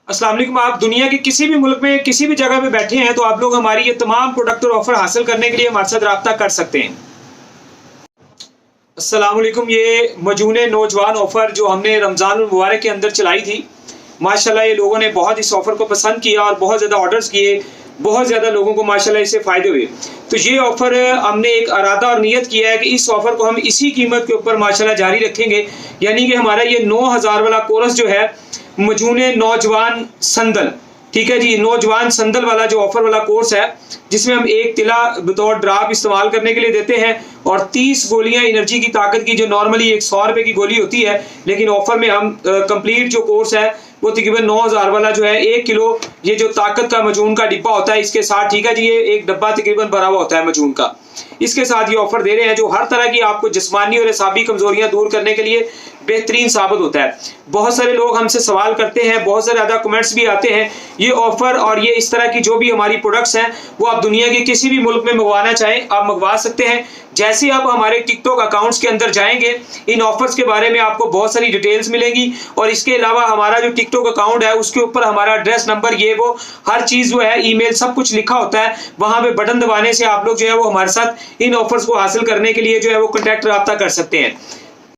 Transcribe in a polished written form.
अस्सलाम वालेकुम। आप दुनिया के किसी भी मुल्क में किसी भी जगह पे बैठे हैं तो आप लोग हमारी ये तमाम प्रोडक्ट और ऑफर हासिल करने के लिए हमारे साथ रब्ता कर सकते हैं। अस्सलाम वालेकुम। ये मजून नौजवान ऑफर जो हमने रमज़ान मुबारक के अंदर चलाई थी, माशाल्लाह ये लोगों ने बहुत इस ऑफर को पसंद किया और बहुत ज़्यादा ऑर्डर्स किए, बहुत ज़्यादा लोगों को माशाल्लाह इससे फ़ायदे हुए। तो ये ऑफ़र हमने एक इरादा और नियत किया है कि इस ऑफ़र को हम इसी कीमत के ऊपर माशाल्लाह जारी रखेंगे। यानी कि हमारा ये 9000 वाला कोर्स जो है मजून नौजवान संदल, ठीक है जी, नौजवान संदल वाला जो ऑफर वाला कोर्स है, जिसमें हम एक तिला बतौर ड्राप इस्तेमाल करने के लिए देते हैं और 30 गोलियां एनर्जी की ताकत की, जो नॉर्मली एक 100 रुपए की गोली होती है, लेकिन ऑफर में हम कंप्लीट जो कोर्स है वो तकरीबन 9000 वाला जो है 1 किलो ये जो ताकत का मजून का डिब्बा होता है इसके साथ, ठीक है जी, ये एक डब्बा तकरीबन भरा हुआ होता है मजून का, इसके साथ ये ऑफर दे रहे हैं जो हर तरह की आपको जिस्मानी और एसाबी कमजोरियां दूर करने के लिए बेहतरीन साबित होता है। बहुत सारे लोग हमसे सवाल करते हैं, बहुत से ज़्यादा कमेंट्स भी आते हैं। ये ऑफर और ये इस तरह की जो भी हमारी प्रोडक्ट्स हैं वो आप दुनिया के किसी भी मुल्क में मंगवाना चाहें आप मंगवा सकते हैं। जैसे आप हमारे टिकटॉक अकाउंट्स के अंदर जाएंगे इन ऑफर्स के बारे में आपको बहुत सारी डिटेल्स मिलेंगी और इसके अलावा हमारा जो टिकटॉक अकाउंट है उसके ऊपर हमारा एड्रेस नंबर ये वो हर चीज़ जो है ईमेल सब कुछ लिखा होता है। वहाँ पे बटन दबाने से आप लोग जो है वो हमारे साथ इन ऑफर्स को हासिल करने के लिए जो है वो कॉन्टैक्ट रब्ता कर सकते हैं।